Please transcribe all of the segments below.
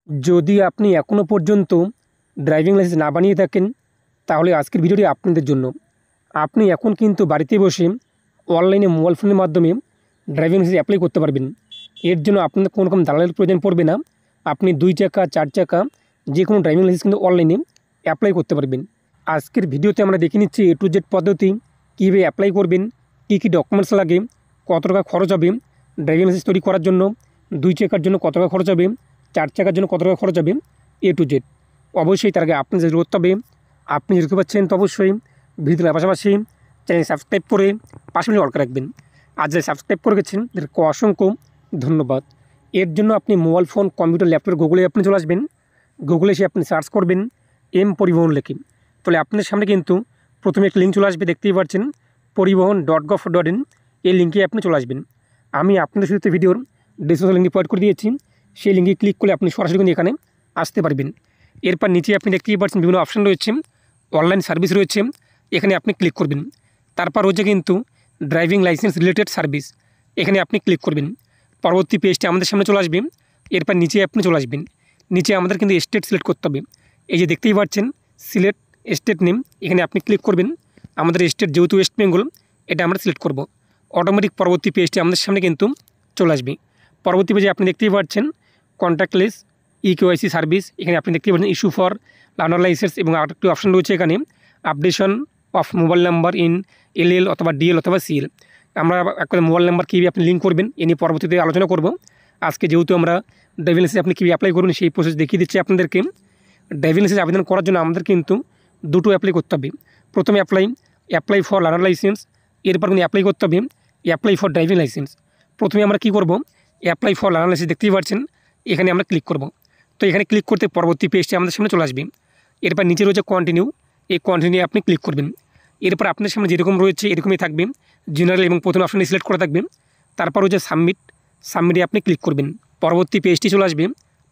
যদি আপনি এখনও পর্যন্ত ড্রাইভিং লাইসেন্স না বানিয়ে থাকেন তাহলে আজকের ভিডিওটি আপনাদের জন্য। আপনি এখন কিন্তু বাড়িতে বসে অনলাইনে মোবাইল ফোনের মাধ্যমে ড্রাইভিং লাইসেন্স অ্যাপ্লাই করতে পারবেন। এর জন্য আপনাদের কোনো রকম দালালের প্রয়োজন পড়বে না। আপনি 2 চাকা 4 চাকা যে কোনো ড্রাইভিং লাইসেন্স কিন্তু অনলাইনে অ্যাপ্লাই করতে পারবেন। আজকের ভিডিওতে আমরা দেখে নিচ্ছি A to Z পদ্ধতি, কীভাবে অ্যাপ্লাই করবেন, কী কী ডকুমেন্টস লাগে, কত টাকা খরচ হবে ড্রাইভিং লাইসেন্স তৈরি করার জন্য, 2 চাকার জন্য কত টাকা খরচ হবে, 4 চাকার জন্য কত টাকা খরচ হবে, A to Z। অবশ্যই তার আগে আপনি যেটা করতে হবে, আপনি দেখতে পাচ্ছেন তো অবশ্যই ভিডিওর পাশাপাশি চ্যানেল সাবস্ক্রাইব করে পাশে অল করে রাখবেন। আর যারা সাবস্ক্রাইব করে গেছেন তাদেরকে অসংখ্য ধন্যবাদ। এর জন্য আপনি মোবাইল ফোন, কম্পিউটার, ল্যাপটপ, গুগলে আপনি চলে আসবেন। গুগলে এসে আপনি সার্চ করবেন এম পরিবহন লিখে। তাহলে আপনার সামনে কিন্তু প্রথমে একটা লিঙ্ক চলে আসবে, দেখতেই পাচ্ছেন পরিবহন.gov.in। এই লিঙ্কে আপনি চলে আসবেন। আমি আপনাদের সাথে ভিডিওর ডিসক্রিপশন লিঙ্ক প্রোভাইড করে দিয়েছি, সেই লিঙ্কে ক্লিক করলে আপনি সরাসরি কিন্তু এখানে আসতে পারবেন। এরপর নিচে আপনি দেখতেই পাচ্ছেন বিভিন্ন অপশান রয়েছে, অনলাইন সার্ভিস রয়েছে, এখানে আপনি ক্লিক করবেন। তারপর রয়েছে কিন্তু ড্রাইভিং লাইসেন্স রিলেটেড সার্ভিস, এখানে আপনি ক্লিক করবেন। পরবর্তী পেজটি আমাদের সামনে চলে আসবে। এরপর নিচে আপনি চলে আসবেন। নিচে আমাদের কিন্তু স্টেট সিলেক্ট করতে হবে। এই যে দেখতেই পাচ্ছেন সিলেক্ট স্টেট নেম, এখানে আপনি ক্লিক করবেন। আমাদের স্টেট যেহেতু ওয়েস্ট বেঙ্গল, এটা আমরা সিলেক্ট করব। অটোমেটিক পরবর্তী পেজটি আমাদের সামনে কিন্তু চলে আসবে। পরবর্তী পেজে আপনি দেখতেই পাচ্ছেন কন্ট্যাক্টলেস EKYC সার্ভিস, এখানে আপনি দেখতেই পাচ্ছেন ইস্যু ফর লার্নার লাইসেন্স, এবং আরেকটি অপশন রয়েছে এখানে updation of mobile number in LL অথবা DL অথবা CL। আমরা একটা মোবাইল নাম্বার কীভাবে আপনি লিঙ্ক করবেন এ নিয়ে পরবর্তীতে আলোচনা করব। আজকে যেহেতু আমরা ড্রাইভিং লাইসেন্স আপনি কীভাবে অ্যাপ্লাই করবেন সেই প্রসেস দেখিয়ে দিচ্ছি আপনাদেরকে। ড্রাইভিং লাইসেন্স আবেদন করার জন্য আমাদের কিন্তু দুটো অ্যাপ্লাই করতে হবে। প্রথমে অ্যাপ্লাই ফর লার্নার লাইসেন্স, এরপর কিন্তু অ্যাপ্লাই করতে হবে অ্যাপ্লাই ফর ড্রাইভিং লাইসেন্স। প্রথমে আমরা কী করব, অ্যাপ্লাই ফর লার্নার লাইসেন্স দেখতেই পাচ্ছেন, এখানে আমরা ক্লিক করব। তো এখানে ক্লিক করতে পরবর্তী পেজটি আমাদের সামনে চলে আসবে। এরপর নিচে রয়েছে কন্টিনিউ, এই কন্টিনিউ আপনি ক্লিক করবেন। এরপর আপনার সামনে যেরকম রয়েছে এরকমই থাকবে, জেনারেল এবং প্রথম অপশানে সিলেক্ট করা থাকবে। তারপর রয়েছে সাবমিটে আপনি ক্লিক করবেন। পরবর্তী পেজটি চলে আসবে।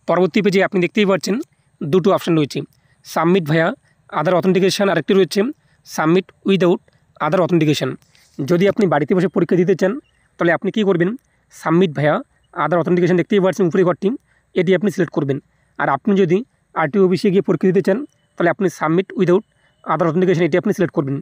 পরবর্তী পেজে আপনি দেখতেই পাচ্ছেন দুটো অপশান রয়েছে, সাবমিট ভায়া আদার অথেন্টিকেশন, আরেকটি রয়েছে সাবমিট উইদাউট আদার অথেন্টিকেশন। যদি আপনি বাড়িতে বসে পরীক্ষা দিতে চান তাহলে আপনি কী করবেন, সাবমিট ভায়া আদার অথেন্টিকেশন দেখতেই পাচ্ছেন উপরে ঘরটি, এটি আপনি সিলেক্ট করবেন। আর আপনি যদি RTO অফিসে গিয়ে পরীক্ষা দিতে চান তাহলে আপনি সাবমিট উইদাউট আদার অথেন্টিকেশন এটি আপনি সিলেক্ট করবেন।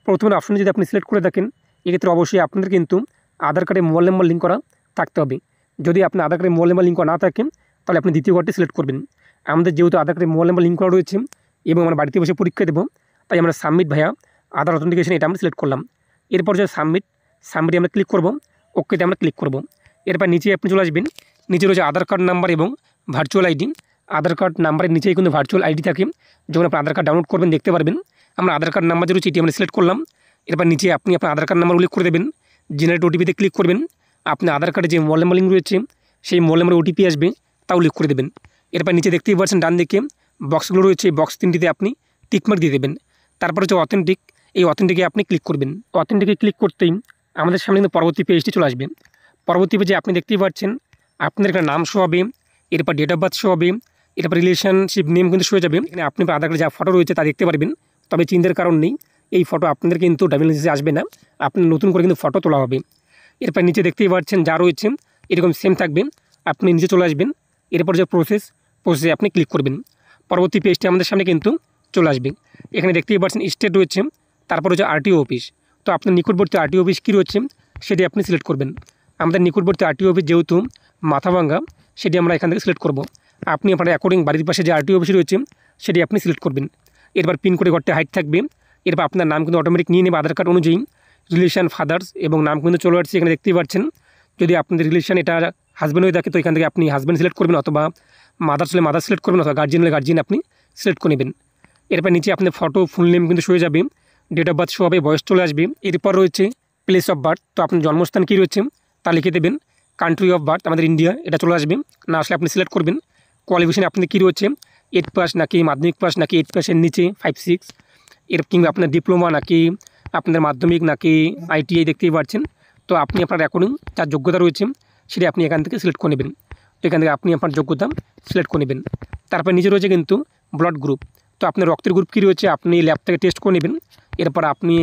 প্রথমে অপশনে যদি আপনি সিলেক্ট করে থাকেন এক্ষেত্রে অবশ্যই আপনাদের কিন্তু আধার কার্ডে মোবাইল নাম্বার লিঙ্ক করা থাকতে হবে। যদি আপনি আধার কার্ডে মোবাইল নাম্বার লিঙ্ক করা না থাকেন তাহলে আপনি দ্বিতীয় ঘরটি সিলেক্ট করবেন। আমাদের যেহেতু আধার কার্ডে মোবাইল নাম্বার লিঙ্ক করা রয়েছে এবং আমরা বাড়িতে বসে পরীক্ষা দেবো, তাই আমরা সাবমিট ভায়া আধার অথেন্টিকেশন এটা আমরা সিলেক্ট করলাম। এরপর যে সাবমিটে আমরা ক্লিক করব, ওকেতে আমরা ক্লিক করব। এরপর নিচে আপনি চলে আসবেন। নিচে রয়েছে আধার কার্ড নাম্বার এবং ভার্চুয়াল আইডি। আধার কার্ড নাম্বারের নিচেই কিন্তু ভার্চুয়াল আইডি থাকে, যখন আপনি আধার কার্ড ডাউনলোড করবেন দেখতে পারবেন। আমরা আধার কার্ড নাম্বার যে রয়েছে এটি আমরা সিলেক্ট করলাম। এরপর নিচে আপনি আপনার আধার কার্ড নাম্বার উল্লেখ করে দেবেন, জেনারেট OTPতে ক্লিক করবেন। আপনার আধার কার্ডে যে মোবাইল নাম্বার লিঙ্ক রয়েছে সেই মোবাইল নাম্বারে OTP আসবে, তা উল্লেখ করে দেবেন। এরপর নিচে দেখতেই পাচ্ছেন ডান দিকে বক্সগুলো রয়েছে, এই বক্স 3টিতে আপনি টিকমার্ক দিয়ে দেবেন। তারপর হচ্ছে অথেন্টিক, এই অথেন্টিকে আপনি ক্লিক করবেন। অথেন্টিকে ক্লিক করতেই আমাদের সামনে কিন্তু পরবর্তী পেজটি চলে আসবে। পরবর্তী পেজে আপনি দেখতেই পাচ্ছেন আপনার একটা নাম শো হবে, এরপর ডেট অফ বার্থ শো হবে, এরপর রিলেশনশিপ নেম কিন্তু শো যাবে। এখানে আপনি আধার কার্ডে যা ফটো রয়েছে তা দেখতে পারবেন। তবে চিন্তার কারণ নেই, এই ফটো আপনাদের কিন্তু ড্রাইভিং লাইসেন্সে আসবে না, আপনি নতুন করে কিন্তু ফটো তোলা হবে। এরপর নিচে দেখতেই পাচ্ছেন যা রয়েছে এরকম সেম থাকবে, আপনি নিচে চলে আসবেন। এরপর যে প্রসেসে আপনি ক্লিক করবেন। পরবর্তী পেজটি আমাদের সামনে কিন্তু চলে আসবে। এখানে দেখতেই পাচ্ছেন স্টেট রয়েছে, তারপর হচ্ছে RTO অফিস। তো আপনার নিকটবর্তী RTO অফিস কী রয়েছে সেটি আপনি সিলেক্ট করবেন। আমাদের নিকটবর্তী RTO অফিস যেহেতু মাথাভাঙ্গা, সেটি আমরা এখান থেকে সিলেক্ট করব। আপনি আপনার অ্যাকর্ডিং বাড়ির পাশে যে RTO অফিস রয়েছে সেটি আপনি সিলেক্ট করবেন। এরপর পিনকোডে ঘরটি হাইট থাকবে। এরপর আপনার নাম কিন্তু অটোমেটিক নিয়ে নেবে আধার কার্ড অনুযায়ী, রিলেশন ফাদার্স এবং নাম কিন্তু চলে আসছে এখানে দেখতেই পাচ্ছেন। যদি আপনাদের রিলেশন এটা হাজব্যান্ড হয়ে থাকে তো এখান থেকে আপনি হাজব্যান্ড সিলেক্ট করবেন, অথবা মাদার্স হলে মাদার সিলেক্ট করবেন, অথবা গার্জিয়ান হলে গার্জিয়ান আপনি সিলেক্ট করে নেবেন। এরপর নিচে আপনার ফটো, ফুল নেম কিন্তু শো হয়ে যাবে, ডেট অফ বার্থ শো হবে, বয়স চলে আসবে। এরপর রয়েছে প্লেস অফ বার্থ, তো আপনার জন্মস্থান কী রয়েছে তা লিখে দেবেন। কান্ট্রি অফ বার্থ আমাদের ইন্ডিয়া, এটা চলে আসবে, না আসলে আপনি সিলেক্ট করবেন। কোয়ালিফিকেশন আপনি কী রয়েছে, 8 পাস নাকি মাধ্যমিক পাস নাকি 8 পাসের নিচে 5, 6, এর কিংবা আপনার ডিপ্লোমা নাকি আপনাদের মাধ্যমিক নাকি ITI দেখতেই পাচ্ছেন। তো আপনি আপনার অ্যাকর্ডিং যার যোগ্যতা রয়েছে সেটি আপনি এখান থেকে সিলেক্ট করে নেবেন। তো এখান থেকে আপনি আপনার যোগ্যতা সিলেক্ট করে নেবেন। তারপর নিচে রয়েছে কিন্তু ব্লাড গ্রুপ, তো আপনার রক্তের গ্রুপ কী রয়েছে আপনি ল্যাব থেকে টেস্ট করে নেবেন। এরপর আপনি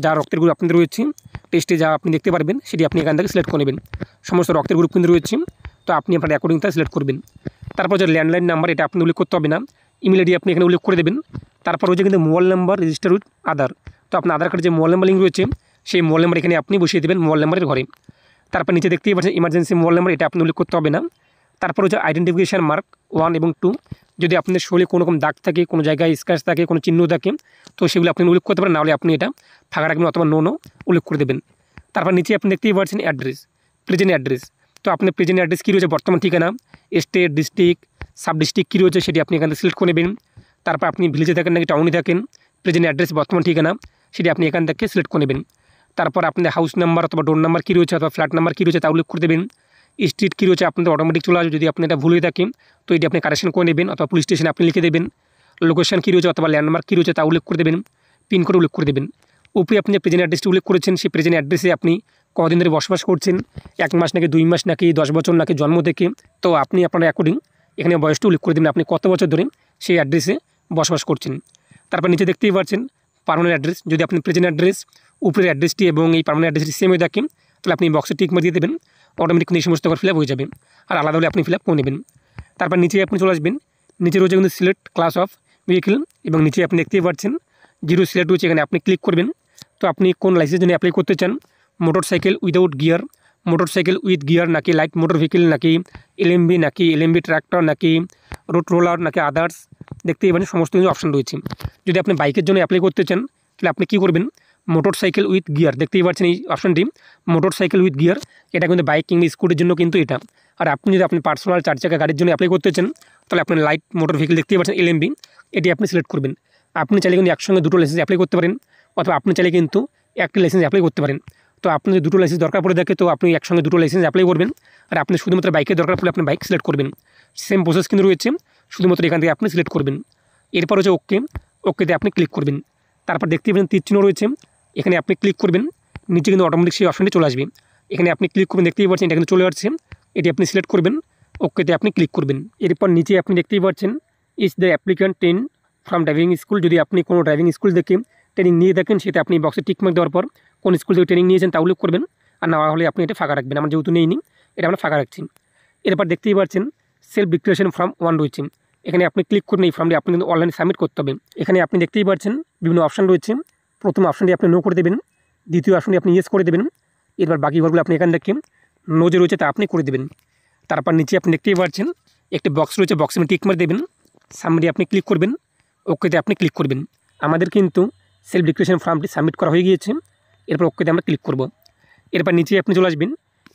যা রক্তের গ্রুপ আপনাদের রয়েছে টেস্টে যা আপনি দেখতে পারবেন সেটি আপনি এখান থেকে সিলেক্ট করে নেবেন। সমস্ত রক্তের গ্রুপ কিন্তু রয়েছে, তো তো আপনি আপনার অ্যাকর্ডিং তা সিলেক্ট করবেন। তারপর যে ল্যান্ডলাইন নাম্বার এটা আপনি উল্লেখ করতে হবে না, ইমেল আইডি আপনি এখানে উল্লেখ করে দেবেন। তারপর হচ্ছে কিন্তু মোবাইল নাম্বার রেজিস্টার উইথ আধার, তো আপনার আধার কার্ডে যে মোবাইল নাম্বার লিঙ্ক রয়েছে সেই মোবাইল নাম্বার এখানে আপনি বসিয়ে দেবেন মোবাইল নাম্বারের ঘরে। তারপর নিচে দেখতেই পাচ্ছেন ইমার্জেন্সি মোবাইল নাম্বার, এটা আপনি উল্লেখ করতে হবে না। তারপর হচ্ছে আইডেন্টিফিকেশান মার্ক 1 এবং 2, যদি আপনার শরীরে কোনো রকম দাগ থাকে, কোনো জায়গায় স্ক্র্যাচ থাকে, কোনো চিহ্ন থাকে, তো সেগুলো আপনি উল্লেখ করতে পারেন, নাহলে আপনি এটা ফাঁকা রাখবেন অথবা নো উল্লেখ করে দেবেন। তারপর নিচে আপনি দেখতেই পাচ্ছেন অ্যাড্রেস, প্রেজেন্ট অ্যাড্রেস, তো আপনার প্রেজেন্ট অ্যাড্রেস কী রয়েছে, বর্তমান ঠিকানা, স্টেট, ডিস্ট্রিক্ট, সাব ডিস্ট্রিক্ট কী রয়েছে সেটি আপনি এখান থেকে সিলেক্ট করে নেবেন। তারপর আপনি ভিলেজে থাকেন নাকি টাউনে থাকেন, প্রেজেন্ট অ্যাড্রেস বর্তমান ঠিকানা সেটি আপনি এখান থেকে সিলেক্ট করে নেবেন। তারপর আপনার হাউস নাম্বার অথবা ডোর নাম্বার কী রয়েছে অথবা ফ্ল্যাট নাম্বার কী রয়েছে তা উল্লেখ করে দেবেন। স্ট্রিট কী রয়েছে আপনাদের অটোমেটিক চলে আসবে, যদি আপনি এটা ভুলে থাকেন তো এটি আপনি কারেকশন করে নেবেন অথবা পুলিশ স্টেশনে আপনি লিখে দেবেন। লোকেশন কী রয়েছে অথবা ল্যান্ডমার্ক কী রয়েছে তা উল্লেখ করে দেবেন, পিনকোড উল্লেখ করে দেবেন। উপরে আপনি যে প্রেজেন্ট অ্যাড্রেসটি উল্লেখ করেছেন সেই প্রেজেন্ট অ্যাড্রেসে আপনি কদিন ধরে বসবাস করছেন, 1 মাস নাকি 2 মাস নাকি 10 বছর নাকি জন্ম থেকে, তো আপনি আপনার অ্যাকর্ডিং এখানে বয়সটা উল্লেখ করে দেবেন আপনি কত বছর ধরে সেই অ্যাড্রেসে বসবাস করছেন। তারপর নিচে দেখতেই পাচ্ছেন পার্মানেন্ট অ্যাড্রেস, যদি আপনি প্রেজেন্ট অ্যাড্রেস উপরের অ্যাড্রেসটি এবং এই পার্মানেন্ট অ্যাড্রেসটি সেম হয়ে থাকে তাহলে আপনি বক্সে টিক মার দিয়ে দেবেন, অটোমেটিক কিন্তু এই সমস্ত করে ফিল আপ হয়ে যাবে, আর আলাদা হলে আপনি ফিল আপ করে নেবেন। তারপর নিচে আপনি চলে আসবেন, নিচে রয়েছে কিন্তু সিলেক্ট ক্লাস অফ ভেহিকেল, এবং নিচে আপনি দেখতেই পাচ্ছেন 0 সিলেক্ট রয়েছে, এখানে আপনি ক্লিক করবেন। তো আপনি কোন লাইসেন্সের জন্য অ্যাপ্লাই করতে চান, motorcycle without gear, motorcycle with gear নাকি লাইট মোটর ভেহিকেল নাকি এলএমবি নাকি এলএমবি ট্র্যাক্টর নাকি রোড রোলার নাকি আদার্স, দেখতেই পাচ্ছেন সমস্ত কিছু অপশন রয়েছে। যদি আপনি বাইকের জন্য অ্যাপ্লাই করতে চান তাহলে আপনি কী করবেন, মোটরসাইকেল উইথ গিয়ার, দেখতেই পাচ্ছেন এই অপশনটি মোটরসাইকেল উইথ গিয়ার, এটা কিন্তু বাইক কিংবা স্কুটির জন্য কিন্তু এটা। আর আপনি যদি আপনি পার্সোনাল 4 চাকা গাড়ির জন্য অ্যাপ্লাই করতে চান তাহলে আপনি লাইট মোটর ভেহিকেল দেখতেই পাচ্ছেন এলএমবি, এটি আপনি সিলেক্ট করবেন। আপনি চাইলে কিন্তু একসঙ্গে 2টো লাইসেন্স অ্যাপ্লাই করতে পারেন, অথবা আপনি চাইলে কিন্তু একটি লাইসেন্স অ্যাপ্লাই করতে পারেন। তো আপনি যদি 2টো লাইসেন্স দরকার পড়ে থাকে তো আপনি একসঙ্গে 2টো লাইসেন্স অ্যাপ্লাই করবেন, আর আপনি শুধুমাত্র বাইকের দরকার পড়লে আপনি বাইক সিলেক্ট করবেন। সেম প্রসেস কিন্তু রয়েছে, শুধুমাত্র এখান থেকে আপনি সিলেক্ট করবেন। এরপর হচ্ছে ওকেতে আপনি ক্লিক করবেন। তারপর দেখতেই পাচ্ছেন তীর চিহ্ন রয়েছে, এখানে আপনি ক্লিক করবেন, নিচে কিন্তু অটোমেটিক সেই অপশনটি চলে আসবে, এখানে আপনি ক্লিক করবেন, দেখতেই পাচ্ছেন এটা কিন্তু চলে আসছে, এটি আপনি সিলেক্ট করবেন, ওকেতে আপনি ক্লিক করবেন। এরপর নিচে আপনি দেখতেই পাচ্ছেন is the applicant train from driving school, যদি আপনি কোনো ড্রাইভিং স্কুল থেকে ট্রেনিং নিয়ে থাকেন সেটা আপনি বক্সে টিকমার্ক দেওয়ার পর কোন স্কুল থেকে ট্রেনিং নিয়েছেন তা উল্লেখ করবেন, আর না হলে আপনি এটা ফাঁকা রাখবেন। আমার যেহেতু নেইনি এটা আমরা ফাঁকা রাখছি। এরপর দেখতেই পাচ্ছেন সেলফ ডিক্লারেশন ফর্ম 1 রয়েছে, এখানে আপনি ক্লিক করুন, এই ফর্মটি আপনি কিন্তু অনলাইনে সাবমিট করতে হবে। এখানে আপনি দেখতেই পাচ্ছেন বিভিন্ন অপশন রয়েছে, প্রথম অপশনটি আপনি নো করে দেবেন, দ্বিতীয় অপশনটি আপনি ইয়েস করে দেবেন, এরপর বাকি ঘরগুলো আপনি এখান থেকে নো যে রয়েছে তা আপনি করে দেবেন। তারপর নিচে আপনি দেখতেই পাচ্ছেন একটি বক্স রয়েছে, বক্সে আপনি টিক মার দেবেন, সাবমিটে আপনি ক্লিক করবেন, ওকেতে আপনি ক্লিক করবেন। আমাদের কিন্তু সেলফ ডিক্লারেশন ফর্মটি সাবমিট করা হয়ে গিয়েছে, এরপর ওকেতে আমরা ক্লিক করব। এরপর নিচে আপনি চলে আসবেন,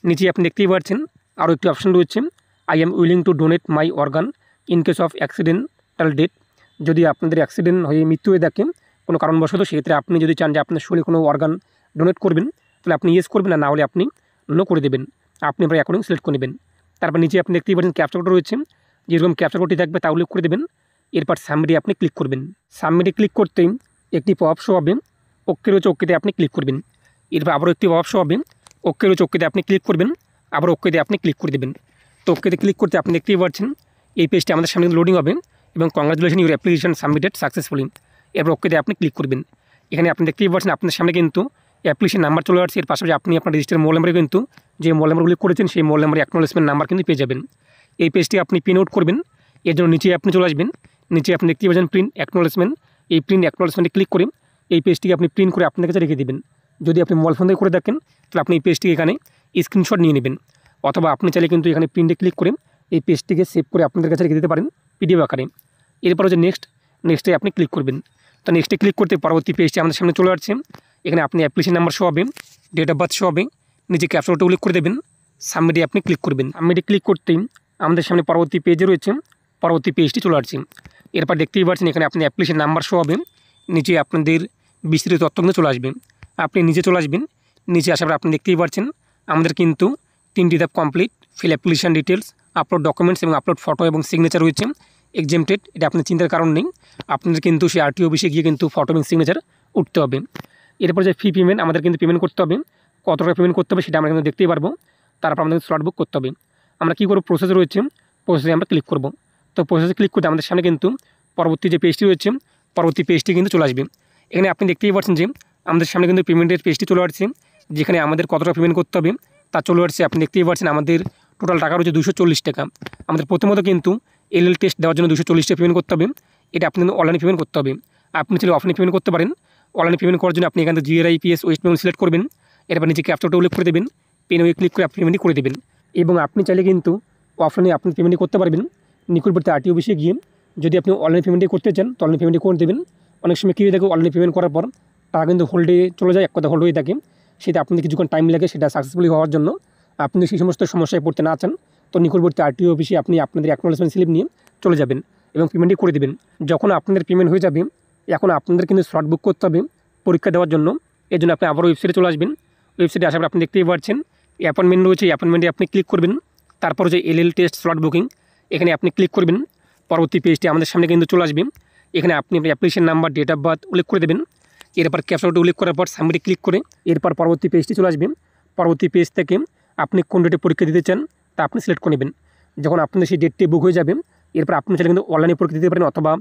নিচে আপনি দেখতেই পাচ্ছেন আরও একটি অপশন রয়েছে, I am willing to donate my organ in case of accidental death, যদি আপনাদের অ্যাক্সিডেন্ট হয়ে মৃত্যু হয়ে থাকে কোনো কারণবশত, সেক্ষেত্রে আপনি যদি চান যে আপনার শরীরে কোনো অর্গান ডোনেট করবেন তাহলে আপনি ইয়েস করবেন, না হলে আপনি নো করে দেবেন, আপনি আপনার অ্যাকর্ডিং সিলেক্ট করে নেবেন। তারপর নিচে আপনি দেখতেই পাচ্ছেন ক্যাপচার কোড রয়েছে, যেরকম ক্যাপচার কোডটি থাকবে তা উল্লেখ করে দেবেন, এরপর সাবমিটে আপনি ক্লিক করবেন। সাবমিটে ক্লিক করতেই একটি পপ শো হবে, ওকে রয়েছে ওকেতে আপনি ক্লিক করবেন। এরপর আবারও একটি পপ শো হবে, ওকে রয়েছে ওকেতে আপনি ক্লিক করবেন, আবার ওকেতে আপনি ক্লিক করে দেবেন। তো ওকেতে ক্লিক করতে আপনি দেখতেই পাচ্ছেন এই পেজটি আমাদের সামনে লোডিং হবে, এবং congratulation your application submitted successfully, এরপর ওকেতে আপনি ক্লিক করবেন। এখানে আপনি দেখতেই পাচ্ছেন আপনার সামনে কিন্তু অ্যাপ্লিকেশন নাম্বার চলে আসছে, এর পাশাপাশি আপনি আপনার রেজিস্টার মোবাইল নাম্বারে কিন্তু যে মোবাইল নাম্বারগুলি করেছেন সেই মোবাইল নাম্বারে অ্যাকনোলেজমেন্ট নাম্বার কিন্তু পেয়ে যাবেন। এই পেজটি আপনি প্রিন্ট আউট করবেন, এর জন্য নিচে আপনি চলে আসবেন, নিচে আপনি দেখতেই পাচ্ছেন প্রিন্ট অ্যাকনোলেজমেন্ট, এই প্রিন্ট অ্যাকনোলেজমেন্টে ক্লিক করে এই পেজটিকে আপনি প্রিন্ট করে আপনার কাছে রেখে দেবেন। যদি আপনি মোবাইল ফোন থেকে করে থাকেন তাহলে আপনি এই পেজটিকে এখানে স্ক্রিনশট নিয়ে নেবেন, অথবা আপনি চাইলে কিন্তু এখানে প্রিন্টে ক্লিক করে এই পেজটিকে সেভ করে আপনাদের কাছে রেখে দিতে পারেন পিডিএফ আকারে। এরপর হচ্ছে নেক্সটে আপনি ক্লিক করবেন। তো নেক্সটে ক্লিক করতে পরবর্তী পেজটি আমাদের সামনে চলে আসছে, এখানে আপনি অ্যাপ্লিকেশন নাম্বার শো হবে, ডেট অফ বার্থ শো হবে, নিচে ক্যাপচারটা উল্লেখ করে দেবেন, সাবমিটে আপনি ক্লিক করবেন। সাবমিটে ক্লিক করতেই আমাদের সামনে পরবর্তী পেজে রয়েছে, পরবর্তী পেজটি চলে আসছে। এরপর দেখতেই পাচ্ছেন এখানে আপনি অ্যাপ্লিকেশন নাম্বার শো হবে, নিচে আপনাদের বিস্তৃত তথ্য কিন্তু চলে আসবে, আপনি নিচে চলে আসবেন, নিচে আসার পর আপনি দেখতেই পাচ্ছেন আমাদের কিন্তু 3টি ধাপ complete, feel application details, upload documents এবং আপলোড ফটো এবং সিগনেচার রয়েছে এক্সেমটেড, এটা আপনার চিন্তার কারণ নেই, আপনাদের কিন্তু সেই আরটিও অফিসে গিয়ে কিন্তু ফটো এবং সিগনেচার উঠতে হবে। এরপর যে ফি পেমেন্ট আমাদের কিন্তু পেমেন্ট করতে হবে, কত টাকা পেমেন্ট করতে হবে সেটা আমরা কিন্তু দেখতেই পারবো। তারপর আমাদের স্লট বুক করতে হবে। আমরা কী করব, প্রসেস রয়েছে, প্রসেসে আমরা ক্লিক করব। তো প্রসেসে ক্লিক করতে আমাদের সামনে কিন্তু পরবর্তী যে পেজটি রয়েছে পরবর্তী পেজটি কিন্তু চলে আসবে। এখানে আপনি দেখতেই পাচ্ছেন যে আমাদের সামনে কিন্তু পেমেন্টের পেজটি চলে আসছে, যেখানে আমাদের কত টাকা পেমেন্ট করতে হবে তা চলে আসছে। আপনি দেখতেই পাচ্ছেন আমাদের টোটাল টাকা রয়েছে 240 টাকা। আমাদের প্রথমত কিন্তু এলএল টেস্ট দেওয়ার জন্য 240 টাকা পেমেন্ট করতে হবে। এটা আপনি কিন্তু অনলাইনে পেমেন্ট করতে হবে। আপনি চাইলে অফলাইনে পেমেন্ট করতে পারেন। অনলাইনে পেমেন্ট করার জন্য আপনি এখান থেকে GRIPS ওয়েস্ট বেঙ্গল সিলেক্ট করবেন। এরপর নিচে ক্যাপচাটা উল্লেখ করে দেবেন, পেন ওয়ে ক্লিক করে আপনি পেমেন্টই করে দেবেন। এবং আপনি চাইলে কিন্তু অফলাইনে আপনি পেমেন্টই করতে পারবেন। নিকটবর্তী RTO অফিসে গিয়ে যদি আপনি অনলাইন পেমেন্টই করতে চান তো অনলাইন পেমেন্টই করে দেবেন। অনেক সময় কী হয়ে থাকে, অনলাইন পেমেন্ট করার পর টাকা কিন্তু হোল্ডে চলে যায়, এক কথা হোল্ড হয়ে থাকে। সেটা আপনাদের কিছুক্ষণ টাইম লাগে সেটা সাকসেসফুলি হওয়ার জন্য। আপনি সেই সমস্ত সমস্যায় পড়তে না চান তো নিকটবর্তী RTO অফিসে আপনি আপনাদের অ্যাকনোলেজমেন্ট স্লিপ নিয়ে চলে যাবেন এবং পেমেন্টই করে দেবেন। যখন আপনাদের পেমেন্ট হয়ে যাবে, এখন আপনাদের কিন্তু স্লট বুক করতে হবে পরীক্ষা দেওয়ার জন্য। এর জন্য আপনি আবার ওয়েবসাইটে চলে আসবেন। ওয়েবসাইটে আসার পর আপনি দেখতেই পাচ্ছেন অ্যাপয়েন্টমেন্ট রয়েছে, অ্যাপয়েন্টমেন্টে আপনি ক্লিক করবেন। তারপর যে এলএল টেস্ট স্লট বুকিং, এখানে আপনি ক্লিক করবেন। পরবর্তী পেজটি আমাদের সামনে কিন্তু চলে আসবে। এখানে আপনি আপনার application number, date of birth উল্লেখ করে দেবেন। এরপর ক্যাপচাটা উল্লেখ করার পর সাবমিটে ক্লিক করে এরপর পরবর্তী পেজটি চলে আসবে। পরবর্তী পেজ থেকে আপনি কোন ডেটে পরীক্ষা দিতে চান তা আপনি সিলেক্ট করে নেবেন। যখন আপনাদের সেই ডেটটি বুক হয়ে যাবে, এরপর আপনি চাইলে কিন্তু অনলাইনে পরীক্ষা দিতে পারেন অথবা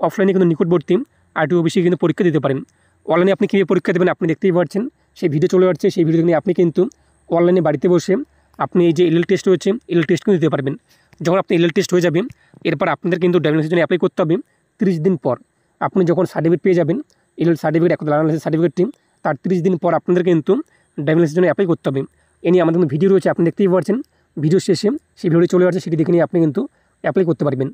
অফলাইনে কিন্তু নিকটবর্তী RTO অফিসে কিন্তু পরীক্ষা দিতে পারেন। অনলাইনে আপনি কীভাবে পরীক্ষা দেবেন আপনি দেখতেই পাচ্ছেন, সেই ভিডিও চলে যাচ্ছে। সেই ভিডিও নিয়ে আপনি কিন্তু অনলাইনে বাড়িতে বসে আপনি এই যে এলএল টেস্ট রয়েছে এলএল টেস্ট কিন্তু দিতে পারবেন। যখন আপনি এলএল টেস্ট হয়ে যাবে, এরপর আপনাদের কিন্তু ড্রাইভিং লাইসেন্সের জন্য অ্যাপ্লাই করতে হবে 30 দিন পর। আপনি যখন সার্টিফিকেট পেয়ে যাবেন, এলএল সার্টিফিকেট, এক লার্নার লাইসেন্স সার্টিফিকেটটি, তার 30 দিন পর আপনাদের কিন্তু ড্রাইভিং লাইসেন্সের জন্য অ্যাপ্লাই করতে হবে। এ নিয়ে আমাদের কিন্তু ভিডিও রয়েছে, আপনি দেখতেই পাচ্ছেন। ভিডিও শেষে সেই ভিডিওটি চলে আসছে, সেটি দেখে নিয়ে আপনি কিন্তু অ্যাপ্লাই করতে পারবেন।